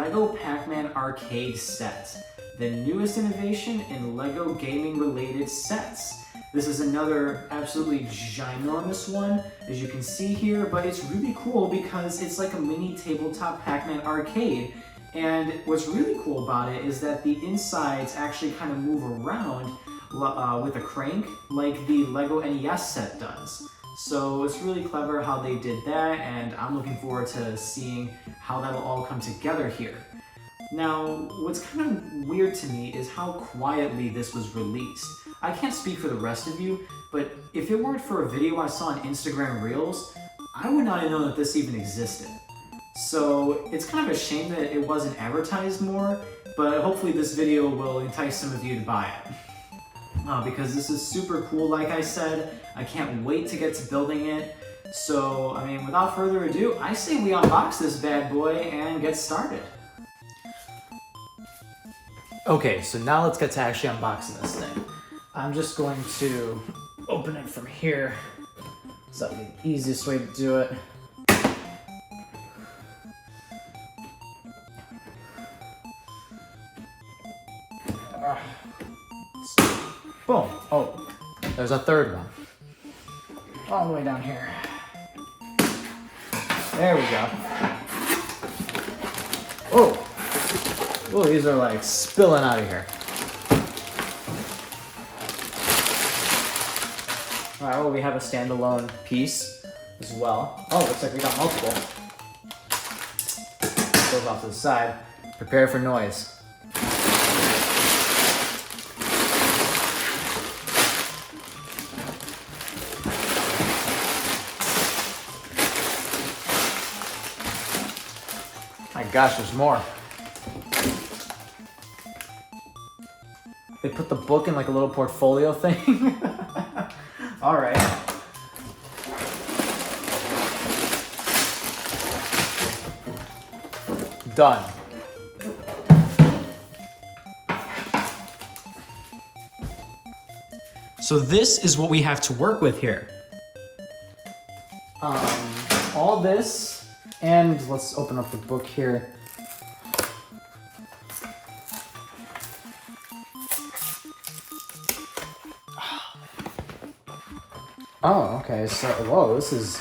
LEGO Pac Man Arcade set, the newest innovation in LEGO gaming related sets. This is another absolutely ginormous one, as you can see here, but it's really cool because it's like a mini tabletop Pac Man Arcade. And what's really cool about it is that the insides actually kind of move around with a crank like the LEGO NES set does. So it's really clever how they did that, and I'm looking forward to seeing how that'll all come together here. Now, what's kind of weird to me is how quietly this was released. I can't speak for the rest of you, but if it weren't for a video I saw on Instagram Reels, I would not have known that this even existed. So it's kind of a shame that it wasn't advertised more, but hopefully this video will entice some of you to buy it. Because this is super cool, like I said. I can't wait to get to building it. So, I mean, without further ado, I say we unbox this bad boy and get started. Okay, so now let's get to actually unboxing this thing. I'm just going to open it from here. So that'll be the easiest way to do it. Boom. Oh, there's a third one. All the way down here. There we go. Oh. Oh, these are like spilling out of here. All right, well, we have a standalone piece as well. Oh, looks like we got multiple. Goes off to the side. Prepare for noise. My gosh, there's more. They put the book in like a little portfolio thing. All right. Done. So this is what we have to work with here. All this, and let's open up the book here. Oh, okay, so, whoa, this is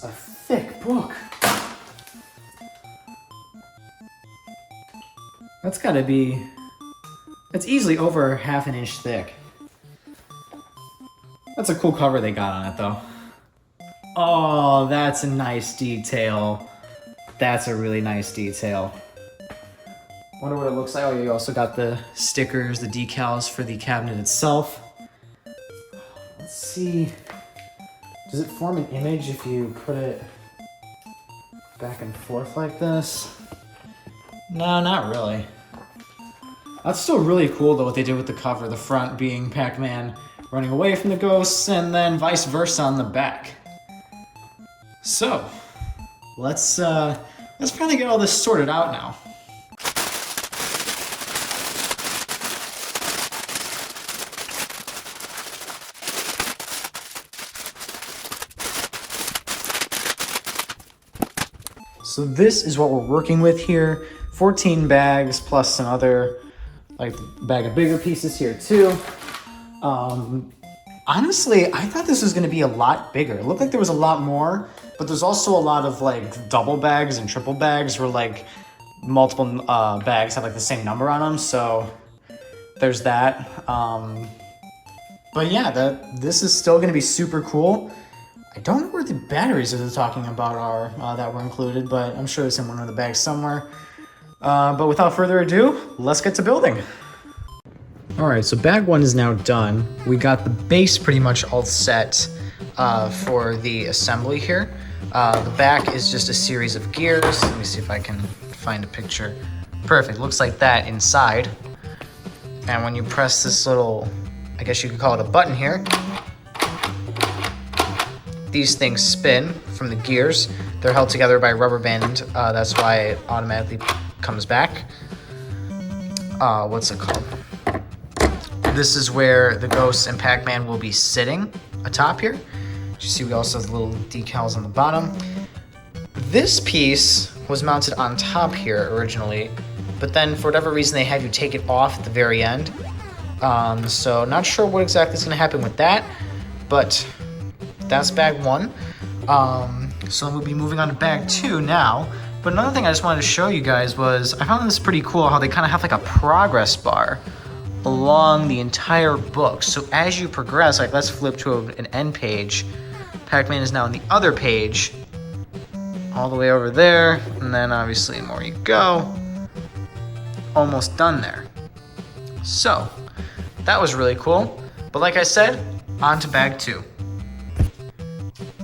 a thick book. That's easily over half an inch thick. That's a cool cover they got on it, though. Oh, that's a nice detail. That's a really nice detail. Wonder what it looks like. Oh, you also got the stickers, the decals for the cabinet itself. Let's see. Does it form an image if you put it back and forth like this? No, not really. That's still really cool though what they did with the cover. The front being Pac-Man running away from the ghosts and then vice versa on the back. So, let's finally get all this sorted out now. So this is what we're working with here. 14 bags plus some other, like a bag of bigger pieces here too. Honestly, I thought this was gonna be a lot bigger. It looked like there was a lot more, but there's also a lot of like double bags and triple bags where like multiple bags have like the same number on them. So there's that. But yeah, this is still gonna be super cool. I don't know where the batteries that they're talking about are that were included, but I'm sure it's in one of the bags somewhere. But without further ado, let's get to building. All right, so bag one is now done. We got the base pretty much all set for the assembly here. The back is just a series of gears. Let me see if I can find a picture. Perfect, looks like that inside. And when you press this little, I guess you could call it a button here, these things spin from the gears. They're held together by a rubber band. That's why it automatically comes back. What's it called? This is where the ghosts and Pac-Man will be sitting atop here. You see we also have little decals on the bottom. This piece, was mounted on top here originally, but then for whatever reason they have you take it off at the very end. So not sure what exactly is going to happen with that, but that's bag 1. So we'll be moving on to bag 2 now. But another thing I just wanted to show you guys was I found this pretty cool how they kind of have like a progress bar along the entire book. So as you progress, like let's flip to an end page. Pac-Man is now on the other page, all the way over there, and then obviously the more you go, almost done there. So that was really cool. But like I said, on to bag 2.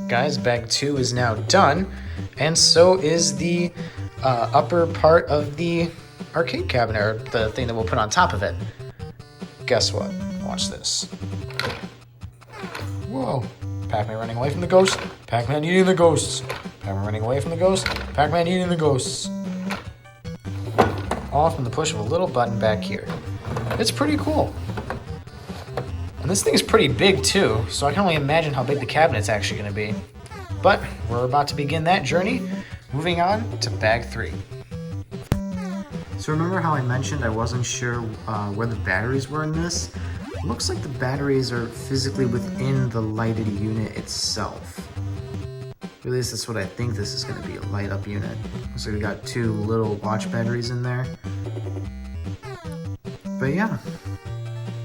Guys, bag 2 is now done, and so is the upper part of the arcade cabinet, or the thing that we'll put on top of it. Guess what? Watch this. Whoa. Pac-Man running away from the ghost. Pac-Man eating the ghosts. Pac-Man running away from the ghost. Pac-Man eating the ghosts. All from the push of a little button back here. It's pretty cool. And this thing is pretty big too, so I can only imagine how big the cabinet's actually going to be. But we're about to begin that journey. Moving on to bag 3. So remember how I mentioned I wasn't sure where the batteries were in this? Looks like the batteries are physically within the lighted unit itself. At least that's what I think this is going to be, a light up unit. So we got 2 little watch batteries in there. But yeah,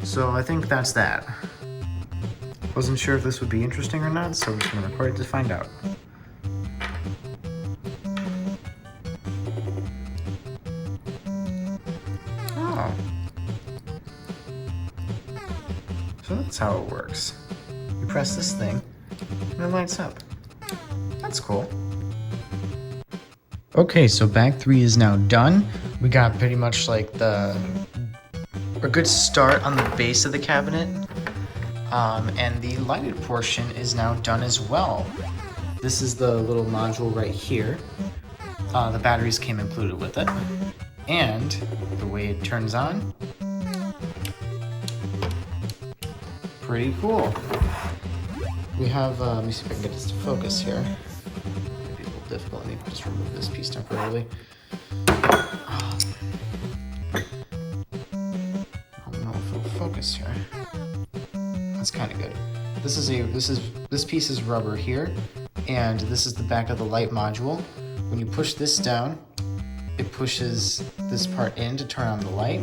so I think that's that. Wasn't sure if this would be interesting or not, so I'm just going to record it to find out. Oh. So that's how it works. You press this thing, and it lights up. That's cool. Okay, so bag 3 is now done. We got pretty much like a good start on the base of the cabinet. And the lighted portion is now done as well. This is the little module right here. The batteries came included with it. And the way it turns on, pretty cool. We have, let me see if I can get this to focus here. Maybe a little difficult, let me just remove this piece temporarily. I don't know if it'll focus here. That's kind of good. This piece is rubber here, and this is the back of the light module. When you push this down, it pushes this part in to turn on the light,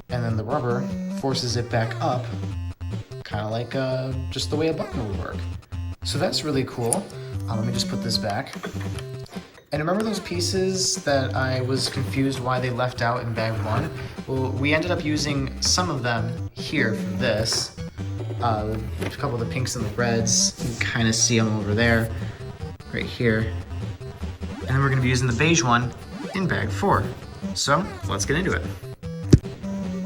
and then the rubber forces it back up, kind of like just the way a button would work. So that's really cool. Let me just put this back. And remember those pieces that I was confused why they left out in bag 1? Well, we ended up using some of them here for this. A couple of the pinks and the reds, you can kind of see them over there, right here. And then we're going to be using the beige one in bag 4. So let's get into it.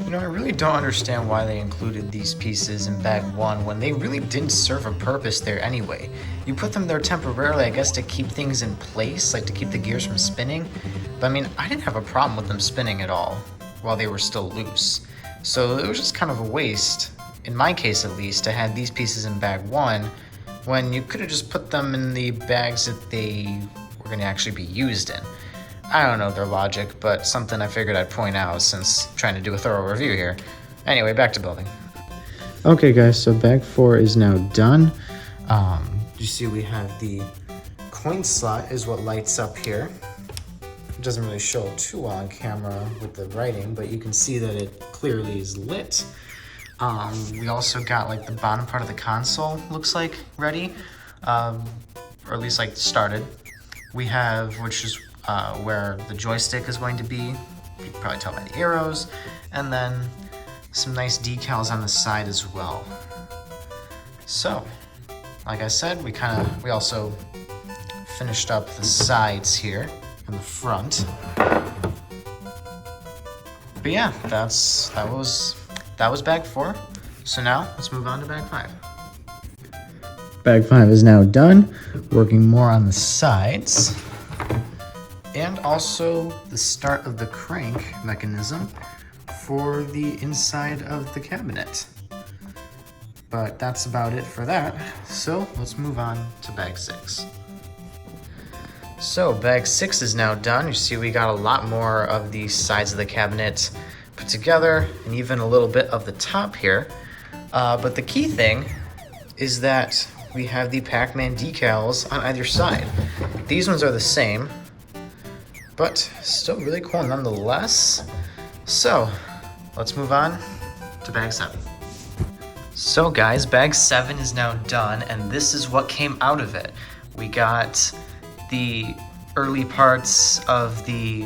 You know, I really don't understand why they included these pieces in bag 1 when they really didn't serve a purpose there anyway. You put them there temporarily, I guess, to keep things in place, like to keep the gears from spinning. But I mean, I didn't have a problem with them spinning at all while they were still loose. So it was just kind of a waste, in my case at least, to have these pieces in bag 1 when you could have just put them in the bags that they were going to actually be used in. I don't know their logic, but something I figured I'd point out since trying to do a thorough review here. Anyway, back to building. Okay guys, so bag 4 is now done. You see we have the coin slot is what lights up here. It doesn't really show too well on camera with the writing, but you can see that it clearly is lit. We also got like the bottom part of the console looks like ready, or at least like started. We have, which is where the joystick is going to be. You can probably tell by the arrows. And then some nice decals on the side as well. So, like I said, we also finished up the sides here and the front. But yeah, that was bag 4. So now let's move on to bag 5. Bag 5 is now done, working more on the sides. And also the start of the crank mechanism for the inside of the cabinet. But that's about it for that. So let's move on to bag 6. So bag 6 is now done. You see we got a lot more of the sides of the cabinet put together and even a little bit of the top here. But the key thing is that we have the Pac-Man decals on either side. These ones are the same, but still really cool nonetheless. So let's move on to bag 7. So guys, bag 7 is now done, and this is what came out of it. We got the early parts of the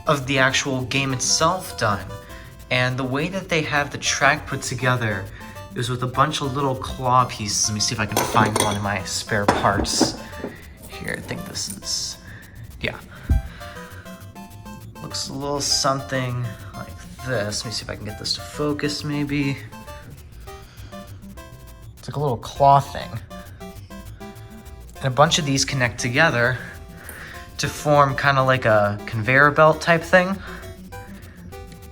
actual game itself done, and the way that they have the track put together is with a bunch of little claw pieces. Let me see if I can find one of my spare parts here. I think this is, yeah, looks a little something like this. Let me see if I can get this to focus maybe. It's like a little claw thing. And a bunch of these connect together to form kind of like a conveyor belt type thing,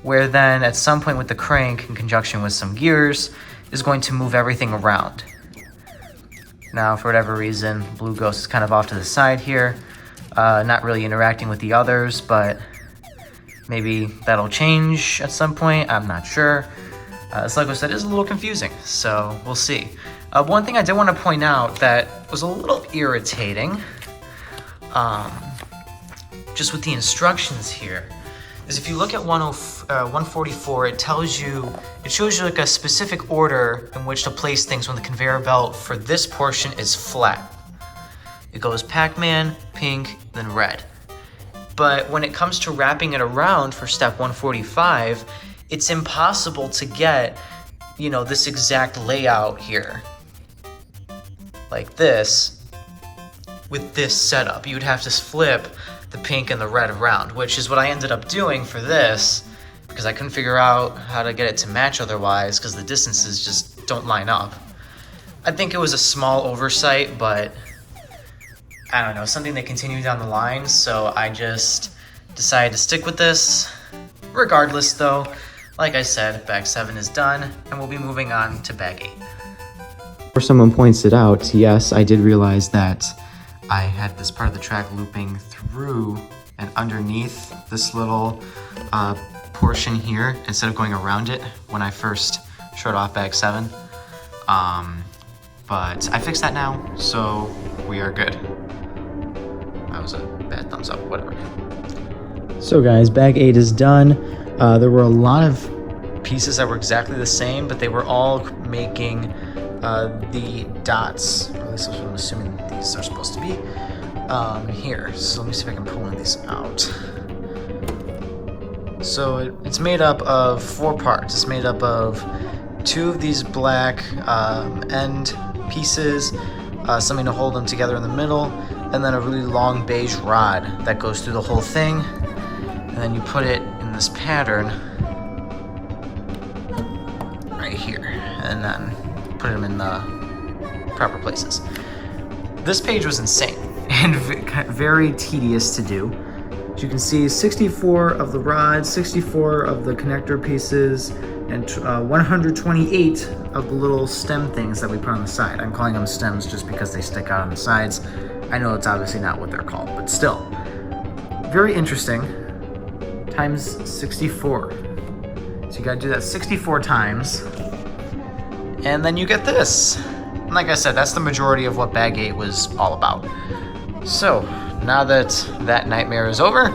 where then at some point with the crank in conjunction with some gears is going to move everything around. Now, for whatever reason, Blue Ghost is kind of off to the side here, not really interacting with the others, but maybe that'll change at some point, I'm not sure. As LEGO said, it is a little confusing, so we'll see. One thing I did want to point out that was a little irritating, just with the instructions here, is if you look at 144, it shows you like a specific order in which to place things when the conveyor belt for this portion is flat. It goes Pac-Man, pink, then red. But when it comes to wrapping it around for step 145, it's impossible to get, you know, this exact layout here, like this, with this setup. You would have to flip the pink and the red around, which is what I ended up doing for this, because I couldn't figure out how to get it to match otherwise, because the distances just don't line up. I think it was a small oversight, but I don't know, something that continued down the line, so I just decided to stick with this. Regardless though, like I said, bag 7 is done, and we'll be moving on to bag 8. Before someone points it out, yes, I did realize that I had this part of the track looping through and underneath this little portion here instead of going around it when I first showed off bag 7. But I fixed that now, so we are good. That was a bad thumbs up, whatever. So guys, bag 8 is done. There were a lot of pieces that were exactly the same, but they were all making the dots, or at least that's what I'm assuming these are supposed to be, here. So let me see if I can pull one of these out. So it's made up of 4 parts. It's made up of 2 of these black end pieces, something to hold them together in the middle, and then a really long beige rod that goes through the whole thing. And then you put it in this pattern right here, and then put them in the proper places. This page was insane and very tedious to do. As you can see, 64 of the rods, 64 of the connector pieces, and 128 of the little stem things that we put on the side. I'm calling them stems just because they stick out on the sides. I know it's obviously not what they're called, but still. Very interesting. Times 64. So you gotta do that 64 times. And then you get this. And like I said, that's the majority of what bag 8 was all about. So now that that nightmare is over,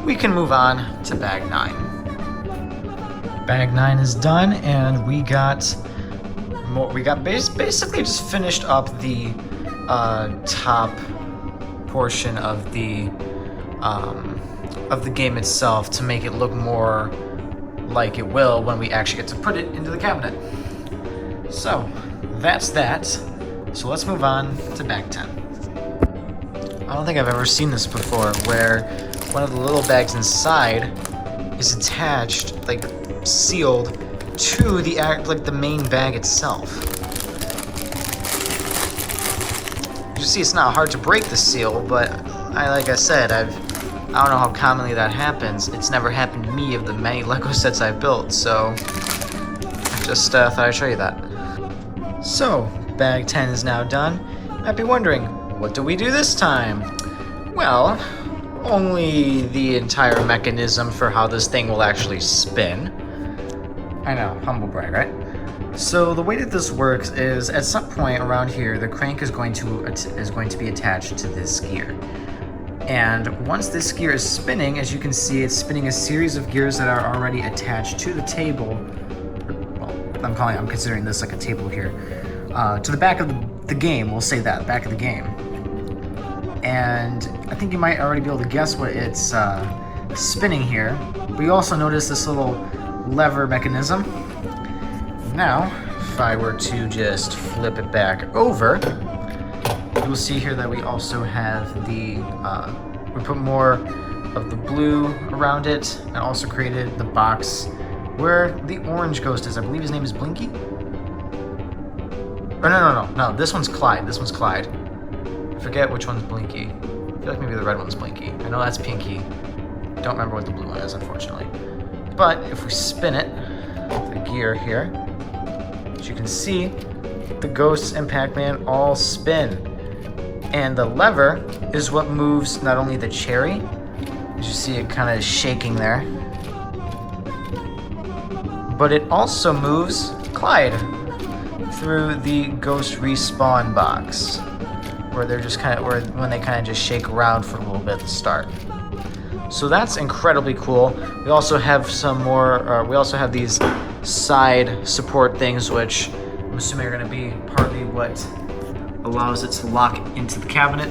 we can move on to bag 9. Bag 9 is done, and we got more. We got basically just finished up the top portion of the game itself to make it look more like it will when we actually get to put it into the cabinet. So that's that. So let's move on to bag 10. I don't think I've ever seen this before, where one of the little bags inside is attached, like sealed, to the main bag itself. You see, it's not hard to break the seal, but like I said, I don't know how commonly that happens. It's never happened to me of the many LEGO sets I've built, so I just thought I'd show you that. So, bag 10 is now done. You might be wondering, what do we do this time? Well, only the entire mechanism for how this thing will actually spin. I know, humble brag, right? So the way that this works is at some point around here, the crank is going to be attached to this gear. And once this gear is spinning, as you can see, it's spinning a series of gears that are already attached to the table. Well, I'm considering this like a table here. To the back of the game, we'll say that, back of the game. And I think you might already be able to guess what it's spinning here. But you also notice this little lever mechanism. Now, if I were to just flip it back over, you will see here that we also have the, we put more of the blue around it and also created the box where the orange ghost is. I believe his name is Blinky? Or no, this one's Clyde. This one's Clyde. I forget which one's Blinky. I feel like maybe the red one's Blinky. I know that's Pinky. Don't remember what the blue one is, unfortunately. But if we spin it, the gear here, as you can see, the ghosts and Pac-Man all spin. And the lever is what moves not only the cherry, as you see it kind of shaking there, but it also moves Clyde through the ghost respawn box, where they're just when they kind of just shake around for a little bit at the start. So that's incredibly cool. We also have some more, we also have these side support things, which I'm assuming are going to be partly what allows it to lock into the cabinet,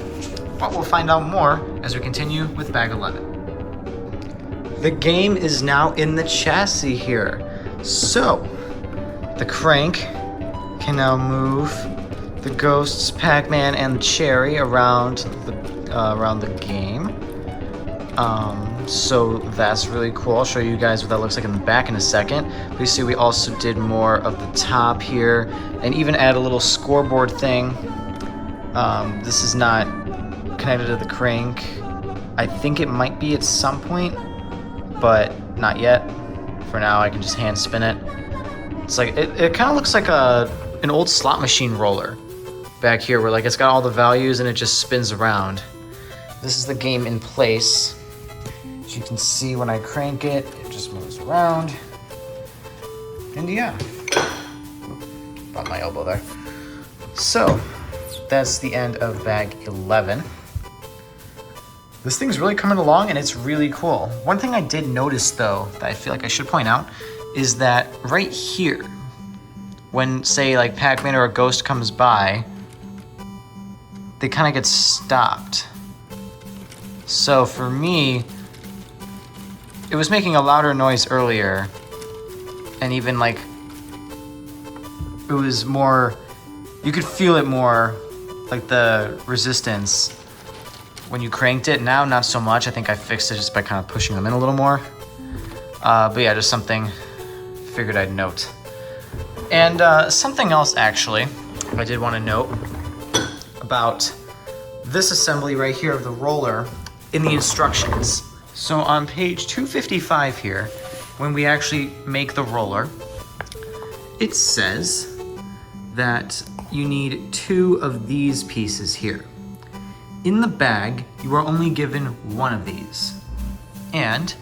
but we'll find out more as we continue with bag 11. The game is now in the chassis here. So, the crank can now move the ghosts, Pac-Man, and the cherry around the game. So that's really cool. I'll show you guys what that looks like in the back in a second. But you see we also did more of the top here and even add a little scoreboard thing. This is not connected to the crank. I think it might be at some point, but not yet. For now, I can just hand spin it. It's like, it kind of looks like an old slot machine roller back here where like it's got all the values and it just spins around. This is the game in place. As you can see, when I crank it, it just moves around. And yeah, got my elbow there. So that's the end of bag 11. This thing's really coming along and it's really cool. One thing I did notice though, that I feel like I should point out, is that right here, when say like Pac-Man or a ghost comes by, they kind of get stopped. So for me, it was making a louder noise earlier, and even like, it was more, you could feel it more, like the resistance when you cranked it. Now, not so much. I think I fixed it just by kind of pushing them in a little more. But yeah, just something figured I'd note. And something else actually I did want to note about this assembly right here of the roller in the instructions. So on page 255 here, when we actually make the roller, it says that you need 2 of these pieces here. In the bag, you are only given 1 of these. And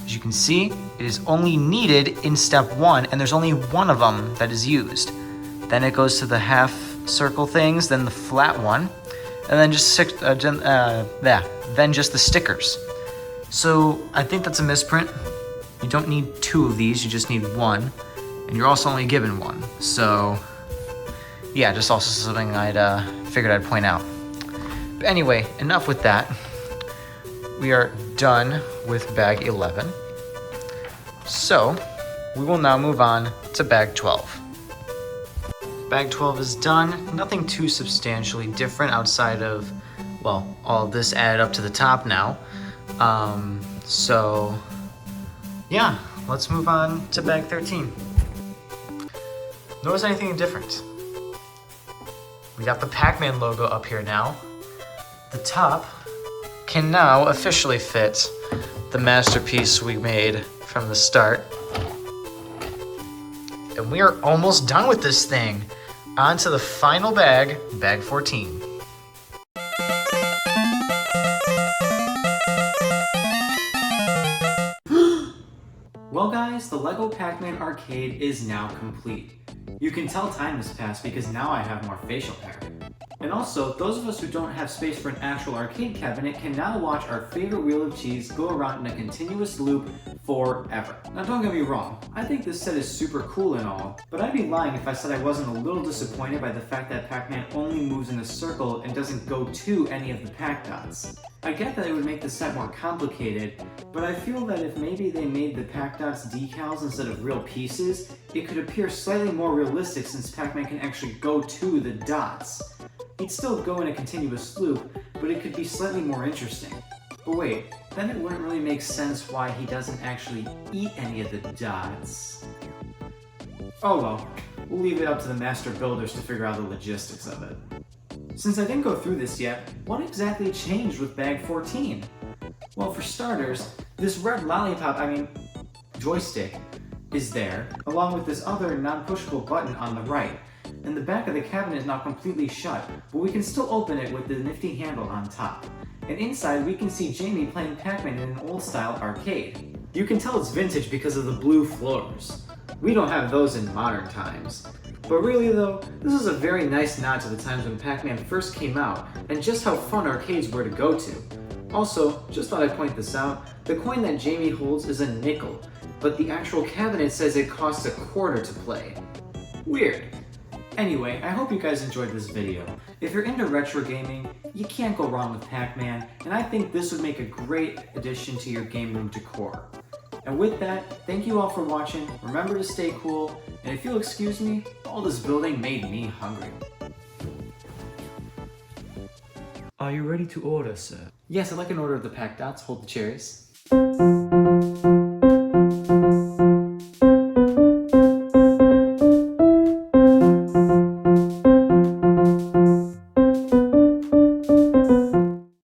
as you can see, it is only needed in step 1, and there's only 1 of them that is used. Then it goes to the half circle things, then the flat one, and then just then just the stickers. So I think that's a misprint. You don't need 2 of these, you just need 1, and you're also only given 1. So yeah, just also something I'd figured I'd point out. But anyway, enough with that. We are done with bag 11. So we will now move on to bag 12. Bag 12 is done. Nothing too substantially different outside of, well, all of this added up to the top now. So yeah, let's move on to bag 13. Notice anything different? We got the Pac-Man logo up here now. The top can now officially fit the masterpiece we made from the start. And we are almost done with this thing. On to the final bag, bag 14. guys, the LEGO Pac Man Arcade is now complete. You can tell time has passed because now I have more facial hair. And also, those of us who don't have space for an actual arcade cabinet can now watch our favorite wheel of cheese go around in a continuous loop forever. Now don't get me wrong, I think this set is super cool and all, but I'd be lying if I said I wasn't a little disappointed by the fact that Pac-Man only moves in a circle and doesn't go to any of the Pac Dots. I get that it would make the set more complicated, but I feel that if maybe they made the Pac Dots decals instead of real pieces, it could appear slightly more realistic since Pac-Man can actually go to the dots. He'd still go in a continuous loop, but it could be slightly more interesting. But wait, then it wouldn't really make sense why he doesn't actually eat any of the dots. Oh well, we'll leave it up to the master builders to figure out the logistics of it. Since I didn't go through this yet, what exactly changed with Bag 14? Well, for starters, this red joystick is there, along with this other non-pushable button on the right. And the back of the cabinet is now completely shut, but we can still open it with the nifty handle on top. And inside we can see Jamie playing Pac-Man in an old-style arcade. You can tell it's vintage because of the blue floors. We don't have those in modern times. But really though, this is a very nice nod to the times when Pac-Man first came out, and just how fun arcades were to go to. Also, just thought I'd point this out, the coin that Jamie holds is a nickel, but the actual cabinet says it costs a quarter to play. Weird. Anyway, I hope you guys enjoyed this video. If you're into retro gaming, you can't go wrong with Pac-Man, and I think this would make a great addition to your game room decor. And with that, thank you all for watching, remember to stay cool, and if you'll excuse me, all this building made me hungry. Are you ready to order, sir? Yes, I'd like an order of the Pac Dots, hold the cherries.